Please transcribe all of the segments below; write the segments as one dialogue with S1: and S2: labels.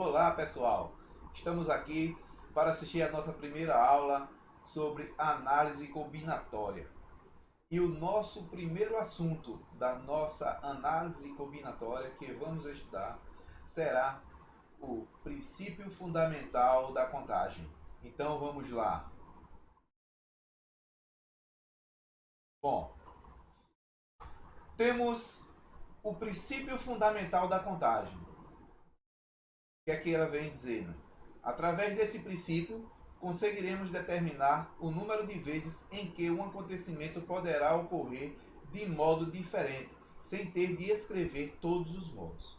S1: Olá pessoal, estamos aqui para assistir a nossa primeira aula sobre análise combinatória. E o nosso primeiro assunto da nossa análise combinatória que vamos estudar será o princípio fundamental da contagem. Então vamos lá. Bom, temos o princípio fundamental da contagem. O que é que ela vem dizendo? Através desse princípio, conseguiremos determinar o número de vezes em que um acontecimento poderá ocorrer de modo diferente, sem ter de escrever todos os modos.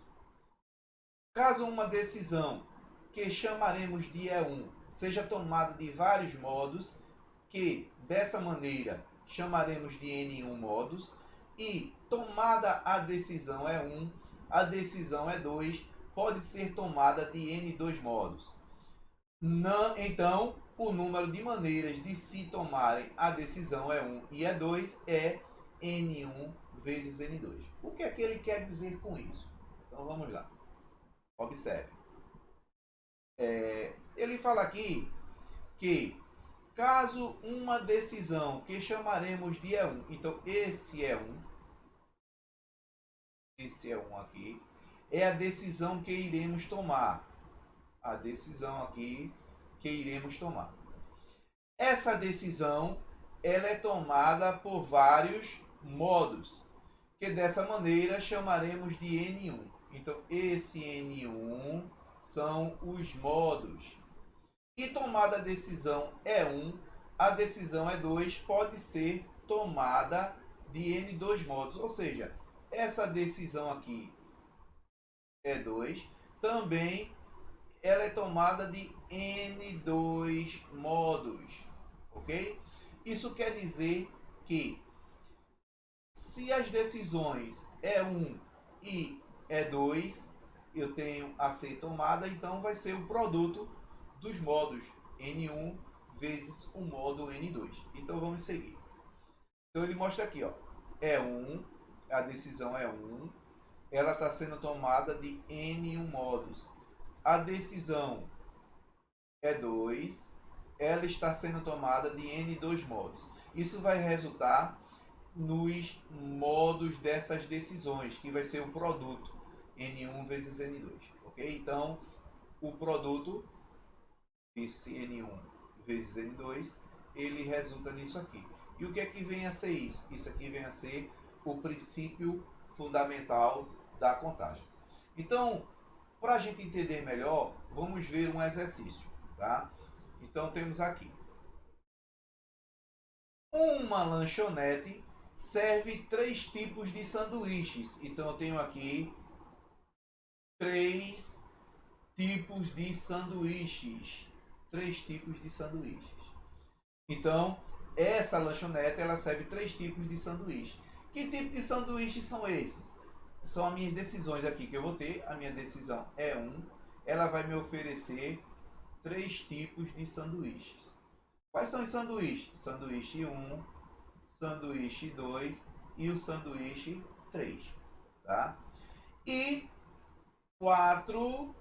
S1: Caso uma decisão, que chamaremos de E1, seja tomada de vários modos, que dessa maneira chamaremos de N1 modos, e tomada a decisão E1, a decisão E2 pode ser tomada de N2 modos. Então, o número de maneiras de se tomarem a decisão E1 e E2 é N1 vezes N2. O que é que ele quer dizer com isso? Então vamos lá. Observe. Ele fala aqui que caso uma decisão que chamaremos de E1, então esse E1 aqui, é a decisão que iremos tomar. A decisão aqui que iremos tomar. Essa decisão ela é tomada por vários modos, que dessa maneira chamaremos de N1. Então, esse N1 são os modos. E tomada a decisão E1, a decisão E2 pode ser tomada de N2 modos. Ou seja, essa decisão aqui, E2, também ela é tomada de N2 modos, ok? Isso quer dizer que se as decisões E1 e E2 eu tenho a ser tomada, então vai ser o produto dos modos N1 vezes o modo N2. Então vamos seguir. Então ele mostra aqui, ó, E1, a decisão E1, ela está sendo tomada de N1 modos. A decisão E2, ela está sendo tomada de N2 modos. Isso vai resultar nos modos dessas decisões, que vai ser o produto N1 vezes N2, ok? Então, o produto desse N1 vezes N2, ele resulta nisso aqui. E o que é que vem a ser isso? Isso aqui vem a ser o princípio fundamental da contagem. Então, para a gente entender melhor, vamos ver um exercício, tá? Então temos aqui uma lanchonete serve 3 tipos de sanduíches. Então eu tenho aqui 3 tipos de sanduíches. 3 tipos de sanduíches. Então essa lanchonete ela serve 3 tipos de sanduíche. Que tipo de sanduíches são esses? São as minhas decisões aqui que eu vou ter. A minha decisão é 1. Ela vai me oferecer 3 tipos de sanduíches. Quais são os sanduíches? Sanduíche 1, sanduíche 2 e o sanduíche 3. Tá? E 4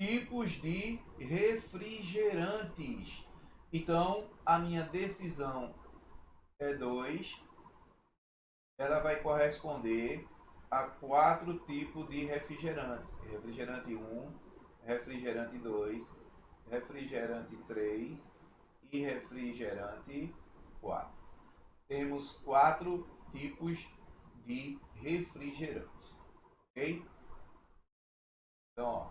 S1: tipos de refrigerantes. Então, a minha decisão é 2. Ela vai corresponder a 4 tipos de refrigerante. Refrigerante 1, refrigerante 2, refrigerante 3 e refrigerante 4. Temos 4 tipos de refrigerantes, ok? Então, ó,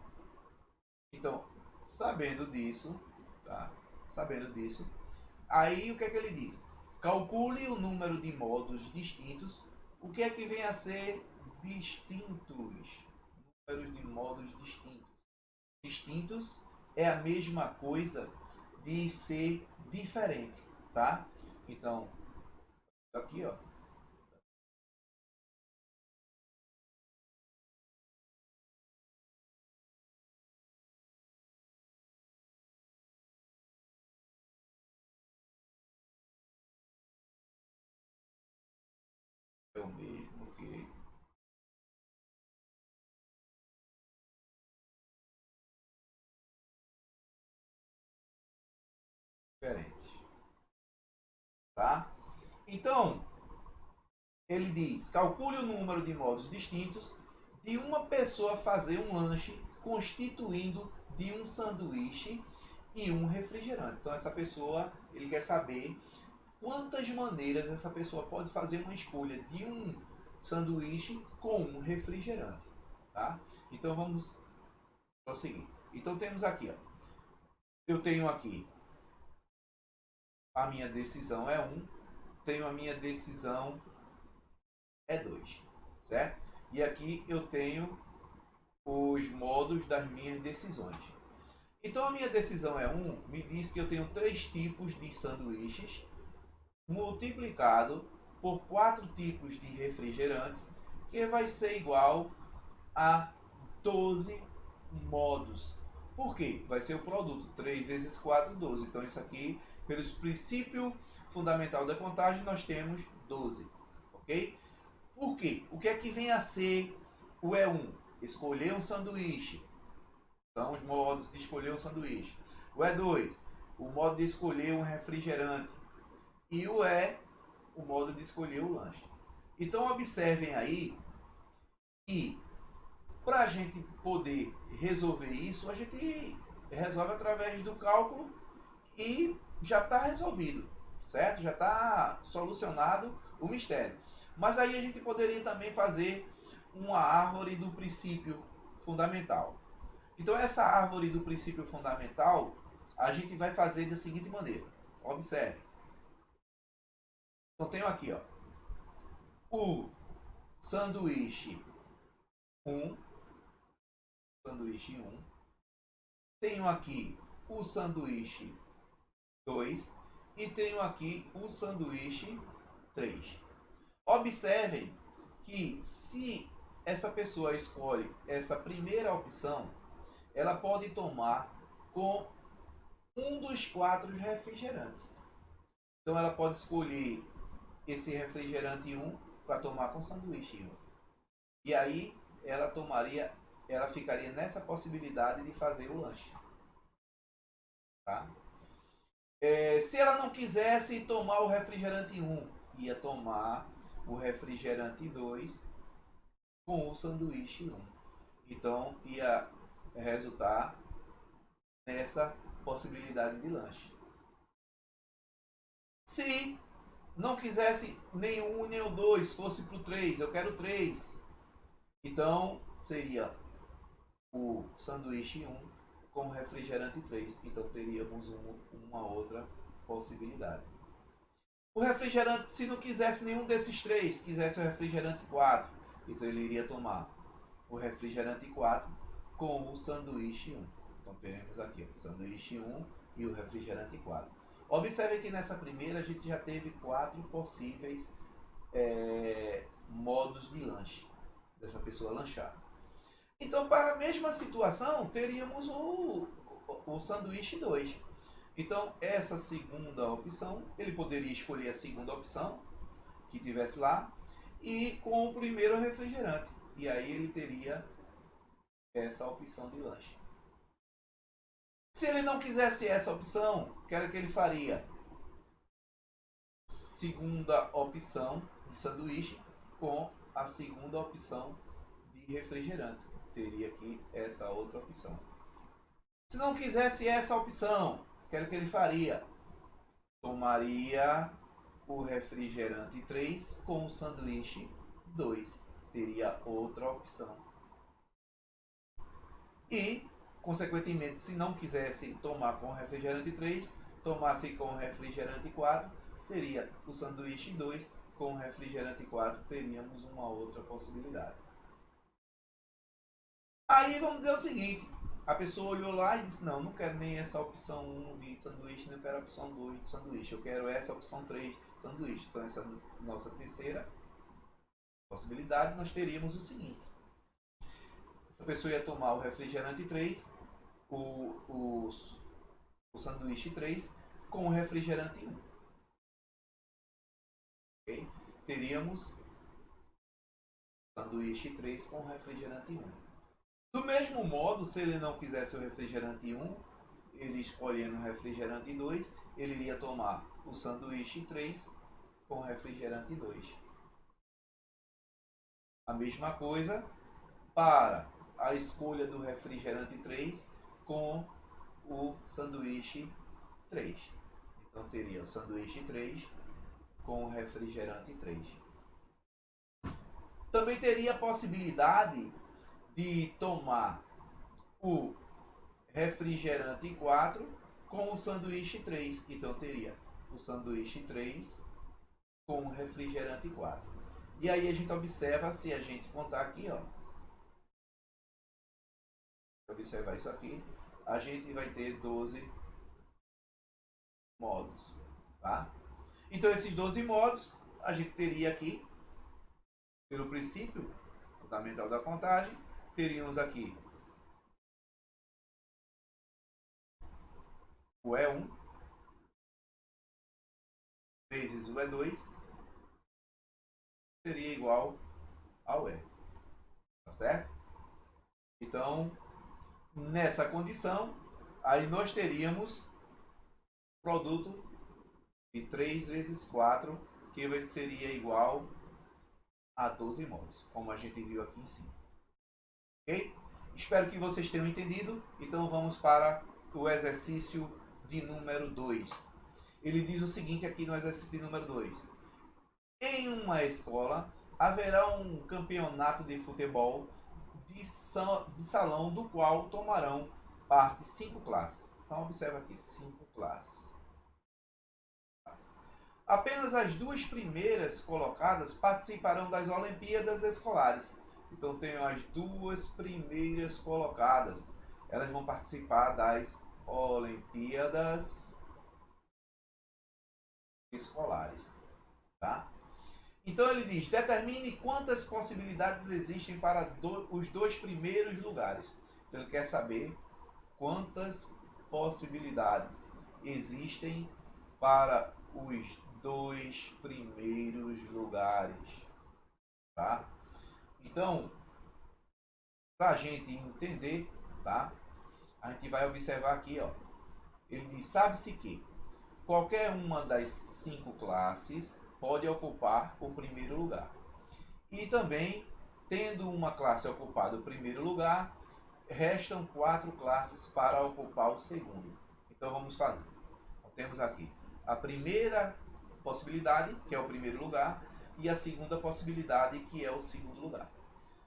S1: então sabendo disso, tá? Sabendo disso, aí o que é que ele diz? Calcule o número de modos distintos. O que é que vem a ser distintos? Números de modos distintos. Distintos é a mesma coisa de ser diferente, tá? Então, aqui, ó, é o mesmo que diferentes. Tá? Então, ele diz, calcule o número de modos distintos de uma pessoa fazer um lanche constituindo de um sanduíche e um refrigerante. Então, essa pessoa, ele quer saber quantas maneiras essa pessoa pode fazer uma escolha de um sanduíche com um refrigerante. Tá? Então, vamos prosseguir. Então, temos aqui, ó. Eu tenho aqui a minha decisão é 1, tenho a minha decisão é 2, certo? E aqui eu tenho os modos das minhas decisões. Então a minha decisão é 1, me diz que eu tenho 3 tipos de sanduíches multiplicado por 4 tipos de refrigerantes, que vai ser igual a 12 modos. Por quê? Vai ser o produto 3 vezes 4, 12. Então isso aqui, pelos princípios fundamental da contagem, nós temos 12. Ok? Por quê? O que é que vem a ser o E1? Escolher um sanduíche. São os modos de escolher um sanduíche. O E2, o modo de escolher um refrigerante. E o E, o modo de escolher o lanche. Então observem aí que para a gente poder resolver isso, a gente resolve através do cálculo e já está resolvido, certo? Já está solucionado o mistério. Mas aí a gente poderia também fazer uma árvore do princípio fundamental. Então essa árvore do princípio fundamental a gente vai fazer da seguinte maneira. Observe. Então tenho aqui, ó, o sanduíche 1, sanduíche 1. Tenho aqui o sanduíche 2 e tenho aqui o sanduíche 3. Observem que se essa pessoa escolhe essa primeira opção, ela pode tomar com um dos 4 refrigerantes. Então ela pode escolher esse refrigerante 1 para tomar com sanduíche 1. E aí ela ficaria nessa possibilidade de fazer o lanche. Tá? Se ela não quisesse tomar o refrigerante 1, ia tomar o refrigerante 2 com o sanduíche 1. Então ia resultar nessa possibilidade de lanche. Se não quisesse nem o 1 nem o 2, fosse para o 3, eu quero 3. Então seria o sanduíche 1 com o refrigerante 3. Então teríamos uma outra possibilidade. O refrigerante, se não quisesse nenhum desses 3, quisesse o refrigerante 4, então ele iria tomar o refrigerante 4 com o sanduíche 1. Então teremos aqui o sanduíche 1 e o refrigerante 4. Observe que nessa primeira a gente já teve 4 possíveis modos de lanche, dessa pessoa lanchar. Então, para a mesma situação, teríamos o sanduíche 2. Então, essa segunda opção, ele poderia escolher a segunda opção que tivesse lá e com o primeiro refrigerante. E aí ele teria essa opção de lanche. Se ele não quisesse essa opção, o que era que ele faria? Segunda opção de sanduíche com a segunda opção de refrigerante. Teria aqui essa outra opção. Se não quisesse essa opção, o que era que ele faria? Tomaria o refrigerante 3 com o sanduíche 2. Teria outra opção. E, consequentemente, se não quisesse tomar com o refrigerante 3, tomasse com o refrigerante 4, seria o sanduíche 2 com o refrigerante 4, teríamos uma outra possibilidade. Aí vamos dizer o seguinte, a pessoa olhou lá e disse, não quero nem essa opção 1 de sanduíche, nem quero a opção 2 de sanduíche, eu quero essa opção 3 de sanduíche. Então essa nossa terceira possibilidade, nós teríamos o seguinte. Essa pessoa ia tomar o refrigerante 3, o sanduíche 3 com o refrigerante 1. Okay? Teríamos sanduíche 3 com refrigerante 1. Do mesmo modo, se ele não quisesse o refrigerante 1, ele escolhendo refrigerante 2, ele iria tomar o sanduíche 3 com refrigerante 2. A mesma coisa para a escolha do refrigerante 3 com o sanduíche 3. Então teria o sanduíche 3 com o refrigerante 3. Também teria a possibilidade de tomar o refrigerante 4 com o sanduíche 3. Então teria o sanduíche 3 com o refrigerante 4. E aí a gente observa, se a gente contar aqui, ó, observar isso aqui, a gente vai ter 12 modos, tá? Então esses 12 modos a gente teria aqui, pelo princípio fundamental da contagem, teríamos aqui o E1 vezes o E2 seria igual ao E, tá certo? Então, nessa condição, aí nós teríamos produto de 3 vezes 4, que seria igual a 12 mols, como a gente viu aqui em cima. Ok? Espero que vocês tenham entendido. Então vamos para o exercício de número 2. Ele diz o seguinte aqui no exercício de número 2. Em uma escola haverá um campeonato de futebol de salão do qual tomarão parte 5 classes. Então observa aqui 5 classes. Apenas as 2 primeiras colocadas participarão das Olimpíadas Escolares. Então tenho as 2 primeiras colocadas. Elas vão participar das Olimpíadas Escolares. Tá? Então ele diz, determine quantas possibilidades existem para os 2 primeiros lugares. Então ele quer saber quantas possibilidades existem para os 2 primeiros lugares, tá? Então, para a gente entender, tá? A gente vai observar aqui, ó. Ele diz, sabe-se que qualquer uma das 5 classes pode ocupar o primeiro lugar. E também, tendo uma classe ocupada o primeiro lugar, restam 4 classes para ocupar o segundo. Então vamos fazer. Então, temos aqui a primeira possibilidade, que é o primeiro lugar, e a segunda possibilidade, que é o segundo lugar.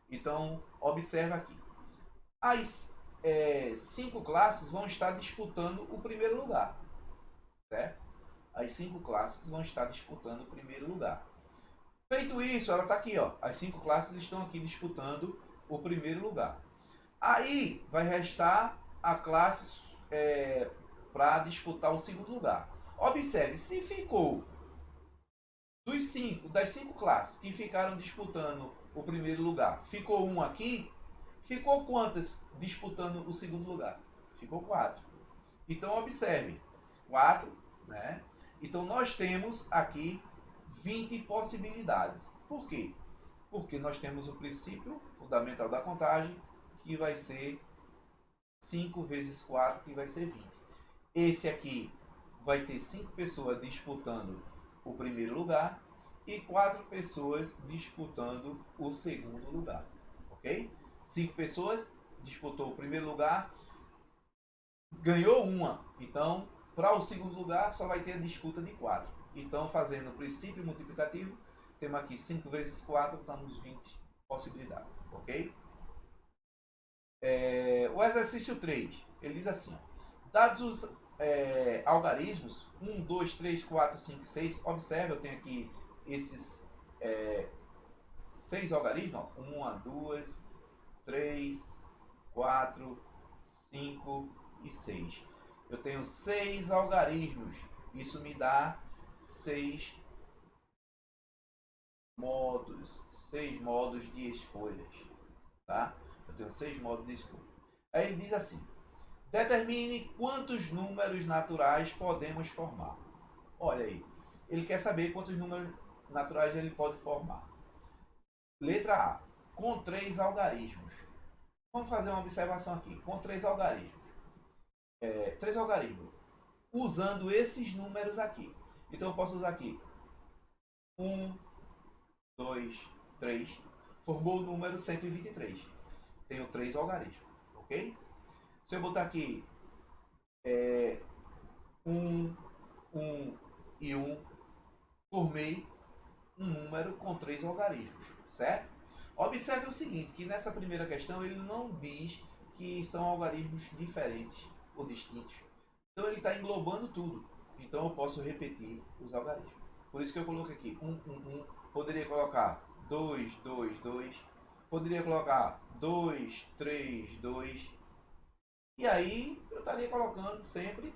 S1: Então, observa aqui. As 5 classes vão estar disputando o primeiro lugar, certo? As 5 classes vão estar disputando o primeiro lugar. Feito isso, ela está aqui, ó. As 5 classes estão aqui disputando o primeiro lugar. Aí vai restar a classe para disputar o segundo lugar. Observe, se ficou das 5 classes que ficaram disputando o primeiro lugar, ficou um aqui, ficou quantas disputando o segundo lugar? Ficou 4. Então observe, 4, né? Então nós temos aqui 20 possibilidades. Por quê? Porque nós temos o princípio fundamental da contagem, que vai ser 5 vezes 4, que vai ser 20. Esse aqui vai ter 5 pessoas disputando o primeiro lugar e 4 pessoas disputando o segundo lugar. Ok? 5 pessoas disputou o primeiro lugar, ganhou uma. Então, para o segundo lugar, só vai ter a disputa de 4. Então, fazendo o princípio multiplicativo, temos aqui 5 vezes 4, estamos 20 possibilidades. Ok? O exercício 3, ele diz assim, dados os algarismos 1, 2, 3, 4, 5, 6, observe, eu tenho aqui esses 6 algarismos, 1, 2, 3, 4, 5 e 6. Eu tenho 6 algarismos, isso me dá 6 modos de escolhas, tá? Eu tenho 6 modos de escolha. Aí ele diz assim, determine quantos números naturais podemos formar. Olha aí, ele quer saber quantos números naturais ele pode formar. Letra A, com 3 algarismos. Vamos fazer uma observação aqui, com 3 algarismos. três algarismos, usando esses números aqui. Então eu posso usar aqui 1, 2, 3, formou o número 123. Tenho 3 algarismos, ok? Se eu botar aqui 1, 1 e 1, formei um número com 3 algarismos, certo? Observe o seguinte, que nessa primeira questão ele não diz que são algarismos diferentes ou distintos. Então ele está englobando tudo. Então eu posso repetir os algarismos. Por isso que eu coloquei aqui 1, 1, 1. Poderia colocar 2, 2, 2. Poderia colocar 2, 3, 2. E aí eu estaria colocando sempre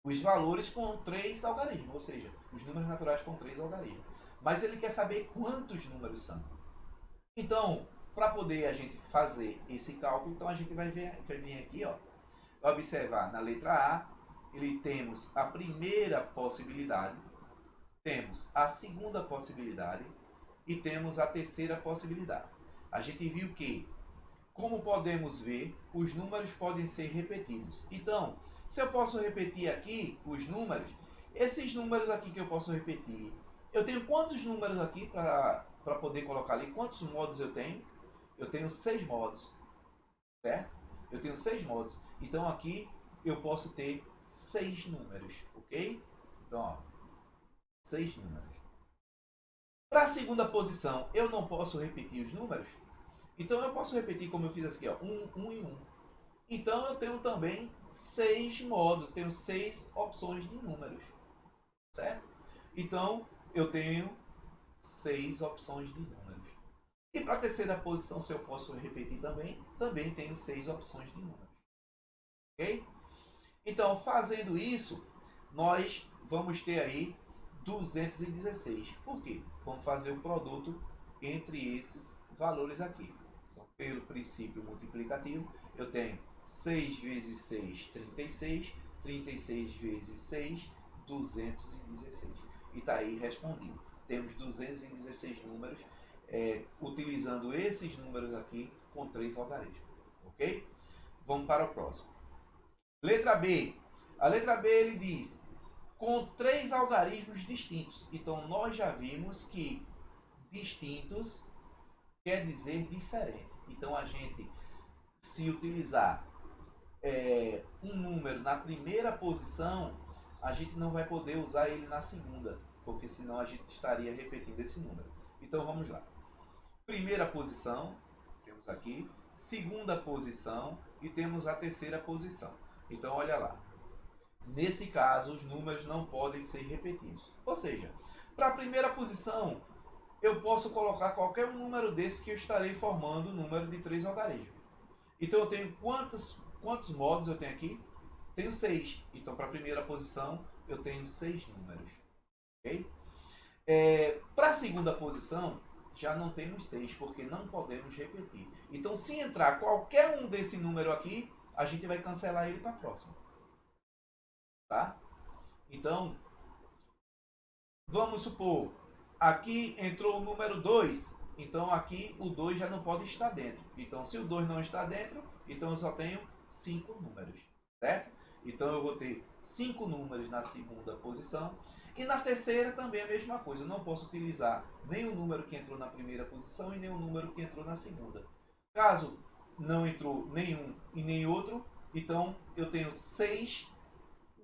S1: os valores com 3 algarismos. Ou seja, os números naturais com 3 algarismos. Mas ele quer saber quantos números são. Então, para poder a gente fazer esse cálculo, então a gente vai vir aqui, ó, observar na letra A, ele temos a primeira possibilidade, temos a segunda possibilidade e temos a terceira possibilidade. A gente viu que, como podemos ver, os números podem ser repetidos. Então, se eu posso repetir aqui os números, esses números aqui que eu posso repetir, eu tenho quantos números aqui para poder colocar ali? Quantos modos eu tenho? Eu tenho 6 modos, certo? Eu tenho 6 modos. Então aqui eu posso ter 6 números, ok? Então, ó, 6 números. Para a segunda posição, eu não posso repetir os números? Então eu posso repetir como eu fiz aqui, ó, 1, 1 e 1. Então eu tenho também 6 modos, tenho 6 opções de números, certo? Então eu tenho 6 opções de números. E para a terceira posição, se eu posso repetir também tenho 6 opções de números. Ok? Então, fazendo isso, nós vamos ter aí 216. Por quê? Vamos fazer o produto entre esses valores aqui. Então, pelo princípio multiplicativo, eu tenho 6 vezes 6, 36. 36 vezes 6, 216. E está aí respondido. Temos 216 números, utilizando esses números aqui com 3 algarismos. Ok? Vamos para o próximo. Letra B. A letra B ele diz com 3 algarismos distintos. Então nós já vimos que distintos quer dizer diferente. Então a gente, se utilizar um número na primeira posição, a gente não vai poder usar ele na segunda, porque senão a gente estaria repetindo esse número. Então vamos lá. Primeira posição, temos aqui. Segunda posição e temos a terceira posição. Então olha lá. Nesse caso, os números não podem ser repetidos. Ou seja, para a primeira posição, eu posso colocar qualquer um número desse que eu estarei formando o número de 3 algarismos. Então eu tenho quantos modos eu tenho aqui? Tenho 6. Então para a primeira posição, eu tenho 6 números. Ok? Para a segunda posição, já não temos 6, porque não podemos repetir. Então se entrar qualquer um desse número aqui, a gente vai cancelar ele para a próxima. Tá? Então, vamos supor, aqui entrou o número 2, então aqui o 2 já não pode estar dentro. Então, se o 2 não está dentro, então eu só tenho 5 números, certo? Então eu vou ter 5 números na segunda posição. E na terceira também a mesma coisa, eu não posso utilizar nem o número que entrou na primeira posição e nem o número que entrou na segunda. Caso não entrou nenhum e nem outro, então eu tenho 6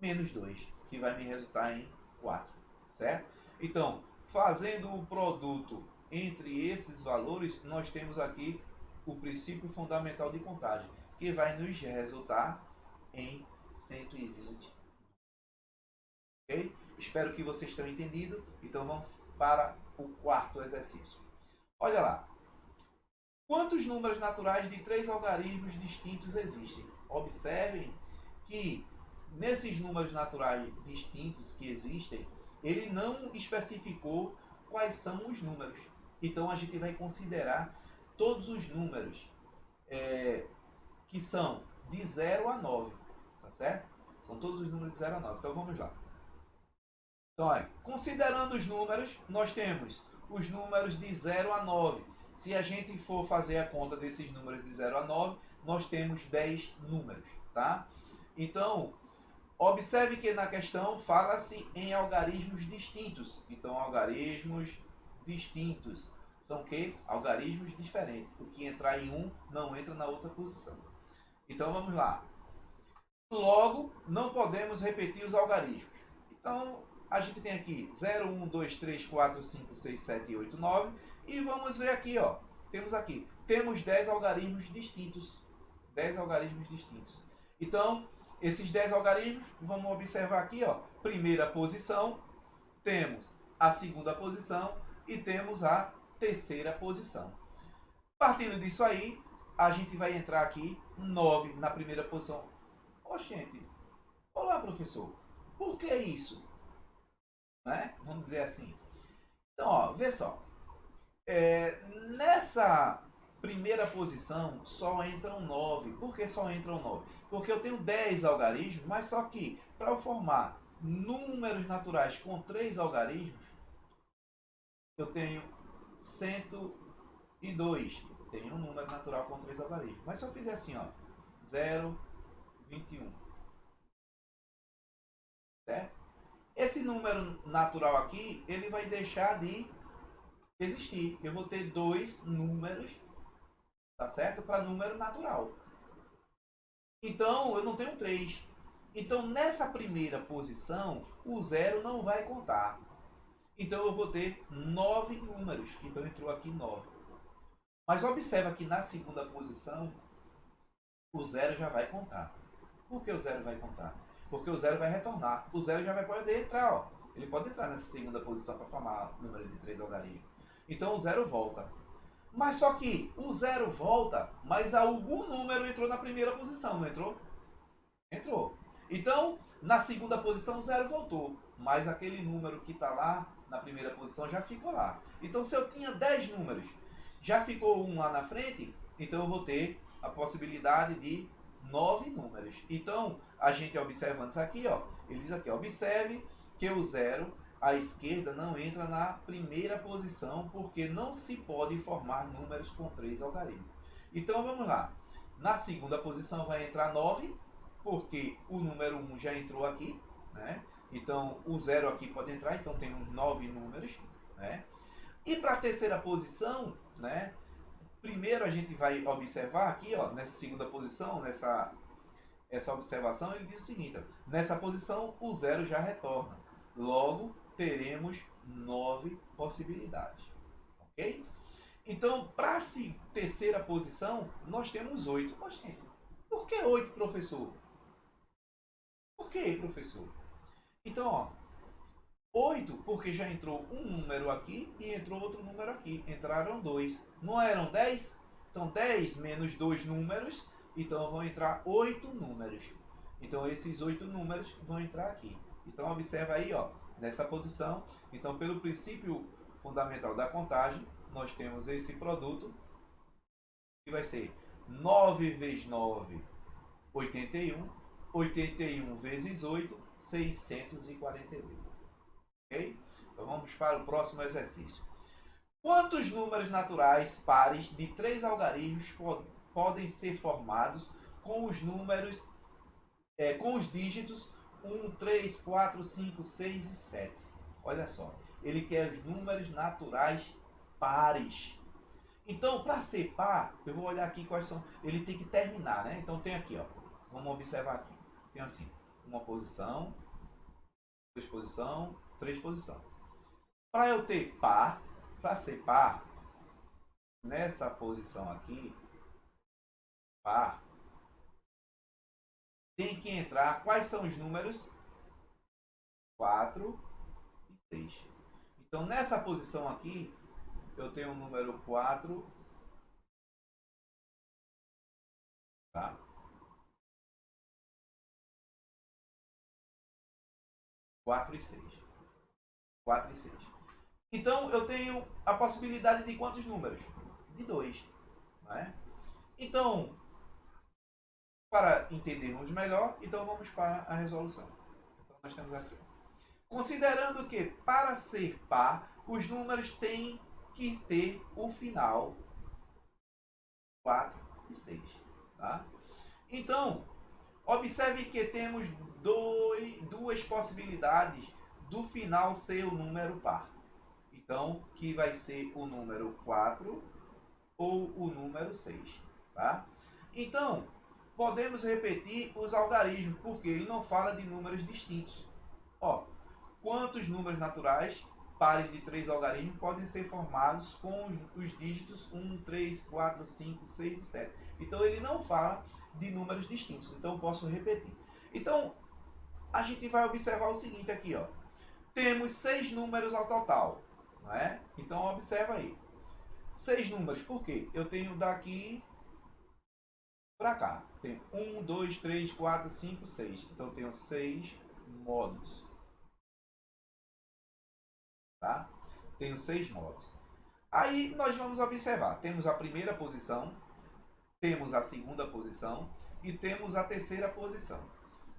S1: menos 2, que vai me resultar em 4, certo? Então, fazendo o produto entre esses valores, nós temos aqui o princípio fundamental de contagem, que vai nos resultar em 120. Ok? Espero que vocês tenham entendido. Então vamos para o quarto exercício. Olha lá. Quantos números naturais de 3 algarismos distintos existem? Observem que nesses números naturais distintos que existem, ele não especificou quais são os números. Então a gente vai considerar todos os números que são de 0 a 9, tá certo? São todos os números de 0 a 9. Então vamos lá. Então, olha, considerando os números, nós temos os números de 0 a 9. se a gente for fazer a conta desses números de 0 a 9, nós temos 10 números, tá? Então, observe que na questão fala-se em algarismos distintos. Então, algarismos distintos são o quê? Algarismos diferentes. O que entrar em um não entra na outra posição. Então, vamos lá. Logo, não podemos repetir os algarismos. Então, a gente tem aqui 0, 1, 2, 3, 4, 5, 6, 7, 8, 9. E vamos ver aqui, ó. Temos 10 algarismos distintos. 10 algarismos distintos. Então, esses 10 algarismos, vamos observar aqui, ó. Primeira posição, temos a segunda posição e temos a terceira posição. Partindo disso aí, a gente vai entrar aqui 9 na primeira posição. Oxente, olá professor, por que isso? Né? Vamos dizer assim. Então, ó, vê só. Nessa primeira posição só entram 9. Por que só entram 9? Porque eu tenho 10 algarismos, mas só que para eu formar números naturais com 3 algarismos, eu tenho 102. Tenho um número natural com 3 algarismos. Mas se eu fizer assim, ó, 0, 21. Certo? Esse número natural aqui, ele vai deixar de existir. Eu vou ter 2 números, tá certo? Para número natural. Então, eu não tenho 3. Então, nessa primeira posição, o 0 não vai contar. Então, eu vou ter 9 números. Então, entrou aqui 9. Mas observa que na segunda posição, o 0 já vai contar. Por que o 0 vai contar? Porque o 0 vai retornar. O 0 já vai poder entrar, ó. Ele pode entrar nessa segunda posição para formar o número de 3 algarismos. Então, o 0 volta. Mas só que o 0 volta, mas algum número entrou na primeira posição, não entrou? Entrou. Então, na segunda posição, o 0 voltou. Mas aquele número que está lá na primeira posição já ficou lá. Então, se eu tinha 10 números, já ficou um lá na frente, então eu vou ter a possibilidade de 9 números. Então, a gente observando isso aqui, ó, ele diz aqui, observe que o 0 à esquerda não entra na primeira posição, porque não se pode formar números com 3 algarismos. Então, vamos lá. Na segunda posição vai entrar 9, porque o número 1 já entrou aqui, né? Então, o 0 aqui pode entrar, então tem uns 9 números, né? E para a terceira posição, né? Primeiro a gente vai observar aqui, ó, nessa segunda posição, essa observação, ele diz o seguinte, ó, nessa posição o 0 já retorna. Logo, teremos 9 possibilidades. Ok? Então, para a terceira posição, nós temos 8. Oxente, por que 8, professor? Por que, professor? Então, ó, 8, porque já entrou um número aqui e entrou outro número aqui. Entraram 2. Não eram 10? Então, 10 menos 2 números, então vão entrar 8 números. Então, esses 8 números vão entrar aqui. Então, observa aí, ó, nessa posição. Então, pelo princípio fundamental da contagem, nós temos esse produto, que vai ser 9 vezes 9, 81. 81 vezes 8, 648. Ok? Então vamos para o próximo exercício. Quantos números naturais pares de 3 algarismos podem ser formados com os números, com os dígitos 1, 3, 4, 5, 6 e 7? Olha só, ele quer os números naturais pares. Então, para ser par, eu vou olhar aqui quais são. Ele tem que terminar, né? Então tem aqui, ó. Vamos observar aqui. Tem assim, uma posição, 2 posição, 3 posição. Para eu ter par, para ser par, nessa posição aqui, par, tem que entrar, quais são os números? 4 e 6. Então, nessa posição aqui, eu tenho o número 4, tá? 4 e 6. 4 e 6. Então, eu tenho a possibilidade de quantos números? De 2. Né? Então, para entendermos melhor, então vamos para a resolução. Então, nós temos aqui. Considerando que, para ser par, os números têm que ter o final 4 e 6. Tá? Então, observe que temos duas possibilidades do final ser o número par. Então, que vai ser o número 4 ou o número 6. Tá? Então, podemos repetir os algarismos, porque ele não fala de números distintos. Ó, quantos números naturais pares de 3 algarismos podem ser formados com os dígitos 1, 3, 4, 5, 6 e 7. Então ele não fala de números distintos, então eu posso repetir. Então a gente vai observar o seguinte aqui, ó. Temos 6 números ao total, não é? Então observa aí. 6 números, por quê? Eu tenho daqui para cá. Tem 1, 2, 3, 4, 5, 6. Então eu tenho 6 módulos. Tá? Tenho 6 módulos. Aí nós vamos observar. Temos a primeira posição, temos a segunda posição e temos a terceira posição.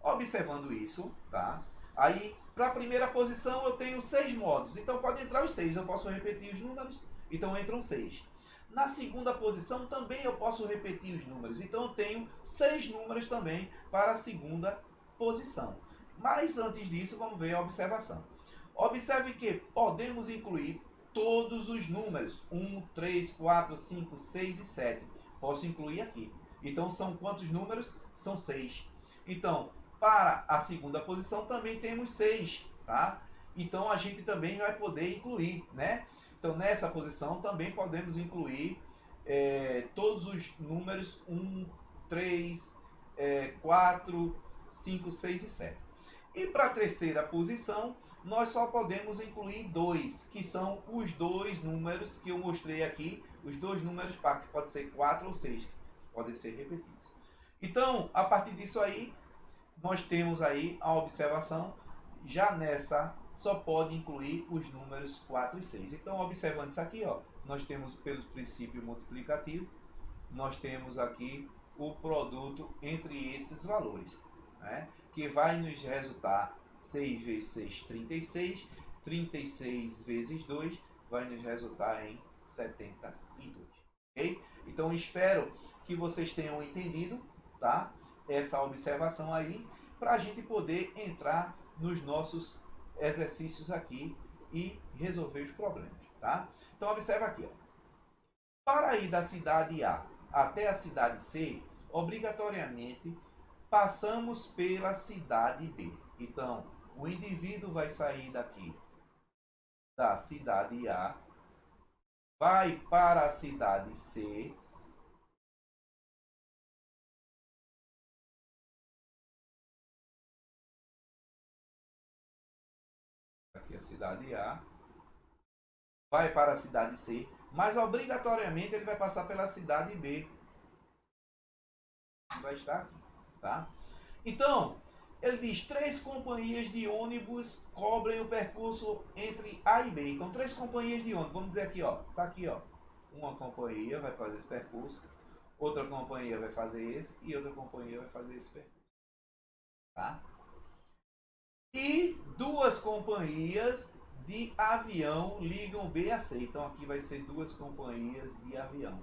S1: Observando isso, tá? Aí, para a primeira posição eu tenho 6 módulos. Então pode entrar os 6. Eu posso repetir os números. Então entram 6. Na segunda posição também eu posso repetir os números. Então eu tenho 6 números também para a segunda posição. Mas antes disso, vamos ver a observação. Observe que podemos incluir todos os números. 1, 3, 4, 5, 6 e 7. Posso incluir aqui. Então são quantos números? São 6. Então, para a segunda posição também temos 6. Tá? Então a gente também vai poder incluir, né? Então nessa posição também podemos incluir todos os números 1, 3, 4, 5, 6 e 7. E para a terceira posição, nós só podemos incluir 2, que são os dois números que eu mostrei aqui, os dois números pares, pode ser 4 ou 6, que podem ser repetidos. Então, a partir disso aí, nós temos aí a observação, já nessa só pode incluir os números 4 e 6. Então, observando isso aqui, ó, nós temos pelo princípio multiplicativo, nós temos aqui o produto entre esses valores, né? Que vai nos resultar 6 vezes 6, 36. 36 vezes 2 vai nos resultar em 72. Ok? Então espero que vocês tenham entendido, tá? Essa observação aí, para a gente poder entrar nos nossos exercícios aqui e resolver os problemas, tá? Então observa aqui, ó. Para ir da cidade A até a cidade C, obrigatoriamente passamos pela cidade B. Então, o indivíduo vai sair daqui da cidade A, vai para a cidade C, aqui a cidade A, vai para a cidade C, mas obrigatoriamente ele vai passar pela cidade B, que vai estar aqui, tá? Então, ele diz, 3 companhias de ônibus cobrem o percurso entre A e B. Então, 3 companhias de ônibus. Vamos dizer aqui, ó. Tá aqui, ó. Uma companhia vai fazer esse percurso. Outra companhia vai fazer esse. E outra companhia vai fazer esse percurso. Tá? E 2 companhias de avião ligam B a C. Então, aqui vai ser 2 companhias de avião.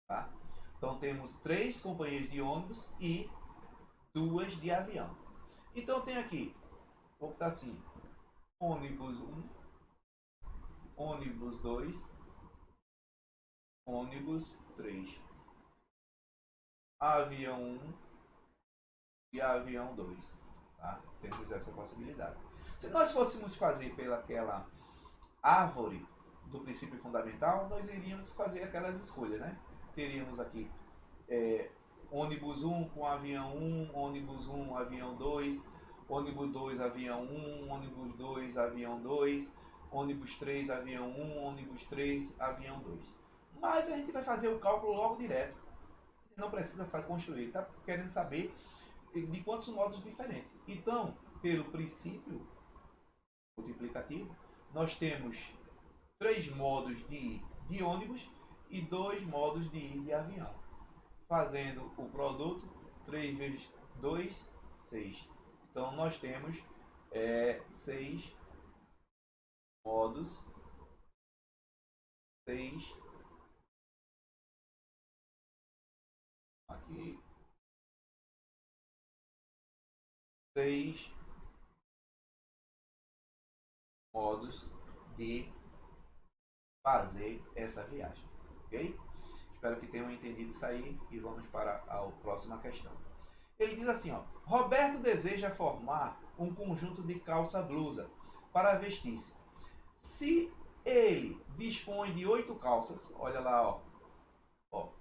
S1: Tá? Então, temos 3 companhias de ônibus e 2 de avião. Então tem aqui, vou botar assim, ônibus 1, ônibus 2, ônibus 3, avião 1 e avião 2. Tá? Temos essa possibilidade. Se nós fôssemos fazer pelaquela árvore do princípio fundamental, nós iríamos fazer aquelas escolhas, né? Teríamos aqui ônibus 1 com avião 1, ônibus 1, avião 2, ônibus 2, avião 1, ônibus 2, avião 2, ônibus 3, avião 1, ônibus 3, avião 2. Mas a gente vai fazer o cálculo logo direto. Não precisa construir, está querendo saber de quantos modos diferentes. Então, pelo princípio multiplicativo, nós temos 3 modos de ir de ônibus e 2 modos de ir de avião. Fazendo o produto, 3 vezes 2, 6. Então, nós temos 6 modos, 6 aqui. 6 modos de fazer essa viagem, ok? Espero que tenham entendido isso aí e vamos para a próxima questão. Ele diz assim, ó: Roberto deseja formar um conjunto de calça-blusa para vestir-se. Se ele dispõe de 8 calças, olha lá, ó,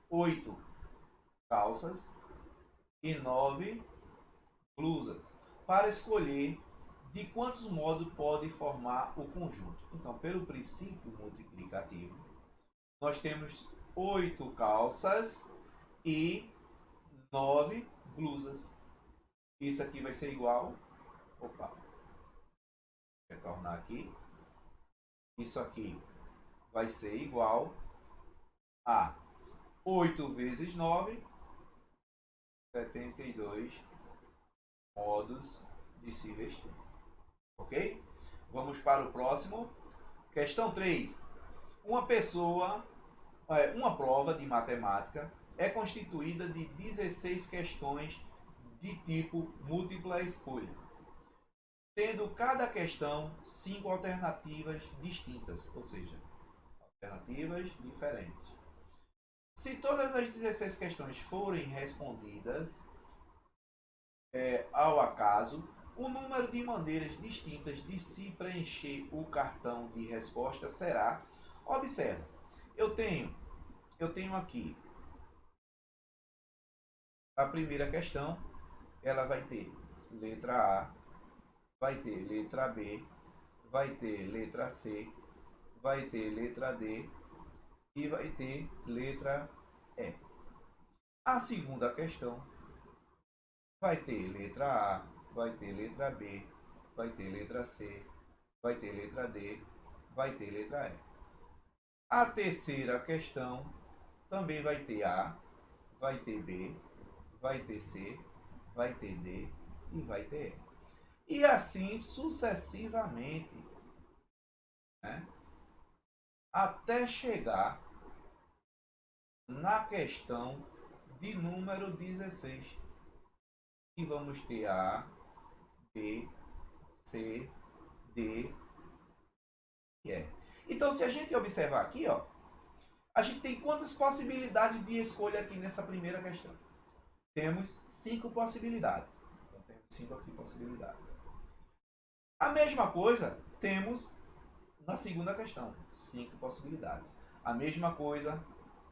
S1: 8 calças e 9 blusas, para escolher de quantos modos pode formar o conjunto. Então, pelo princípio multiplicativo, nós temos 8 calças e 9 blusas. Isso aqui vai ser igual. Opa, vou retornar aqui. Isso aqui vai ser igual a 8 vezes 9, 72 modos de se vestir. Ok? Vamos para o próximo. Questão 3. Uma prova de matemática é constituída de 16 questões de tipo múltipla escolha, tendo cada questão 5 alternativas distintas, ou seja, alternativas diferentes. Se todas as 16 questões forem respondidas ao acaso, o número de maneiras distintas de se preencher o cartão de resposta será... Observa, eu tenho aqui a primeira questão, ela vai ter letra A, vai ter letra B, vai ter letra C, vai ter letra D e vai ter letra E. A segunda questão vai ter letra A, vai ter letra B, vai ter letra C, vai ter letra D, vai ter letra E. A terceira questão também vai ter A, vai ter B, vai ter C, vai ter D e vai ter E. E assim sucessivamente, né? Até chegar na questão de número 16. E vamos ter A, B, C, D e E. Então, se a gente observar aqui, ó, a gente tem quantas possibilidades de escolha aqui nessa primeira questão? Temos 5 possibilidades. Então, temos 5 aqui possibilidades. A mesma coisa temos na segunda questão, 5 possibilidades. A mesma coisa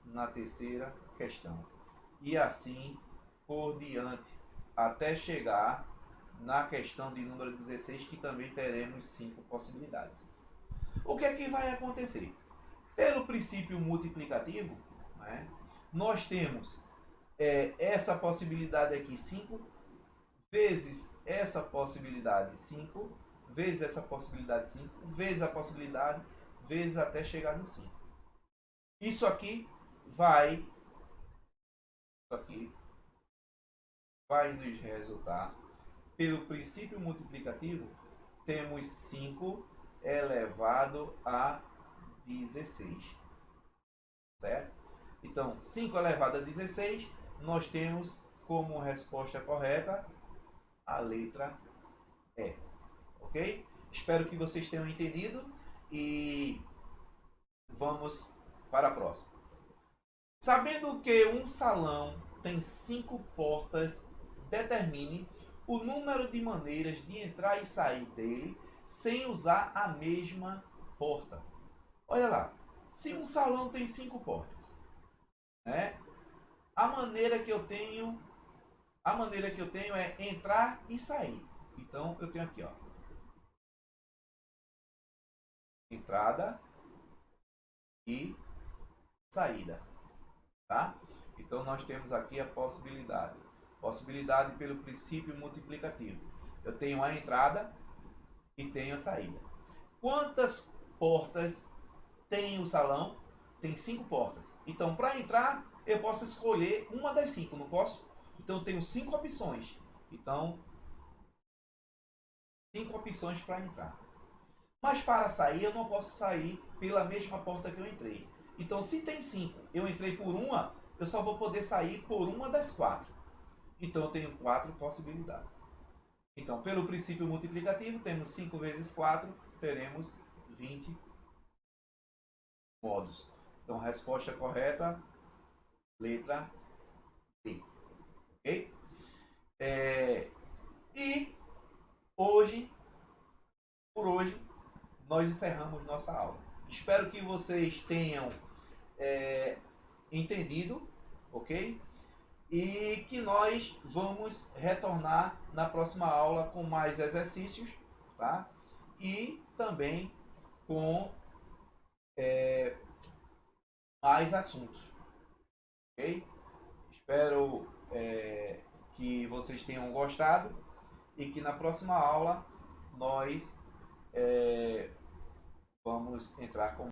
S1: na terceira questão. E assim por diante, até chegar na questão de número 16, que também teremos 5 possibilidades. O que é que vai acontecer? Pelo princípio multiplicativo, né, nós temos essa possibilidade aqui 5, vezes essa possibilidade 5, vezes essa possibilidade 5, vezes a possibilidade, vezes até chegar no 5. Isso aqui vai nos resultar, pelo princípio multiplicativo, temos 5 elevado a 16. Certo? Então, 5 elevado a 16, nós temos como resposta correta a letra E. Ok? Espero que vocês tenham entendido e vamos para a próxima. Sabendo que um salão tem 5 portas, determine o número de maneiras de entrar e sair dele sem usar a mesma porta. Olha lá, se um salão tem 5 portas, né? A maneira que eu tenho é entrar e sair. Então eu tenho aqui, ó, entrada e saída, tá? Então nós temos aqui a possibilidade pelo princípio multiplicativo. Eu tenho a entrada e tenho a saída. Quantas portas tem o salão? Tem 5 portas. Então, para entrar, eu posso escolher uma das 5, não posso? Então, eu tenho 5 opções. Então, 5 opções para entrar. Mas para sair, eu não posso sair pela mesma porta que eu entrei. Então, se tem 5, eu entrei por uma, eu só vou poder sair por uma das 4. Então eu tenho 4 possibilidades. Então, pelo princípio multiplicativo, temos 5 vezes 4, teremos 20 modos. Então, resposta correta, letra D. Ok? E hoje, por hoje, nós encerramos nossa aula. Espero que vocês tenham entendido, ok? E que nós vamos retornar na próxima aula com mais exercícios, tá? E também com mais assuntos, ok? Espero que vocês tenham gostado e que na próxima aula nós vamos entrar com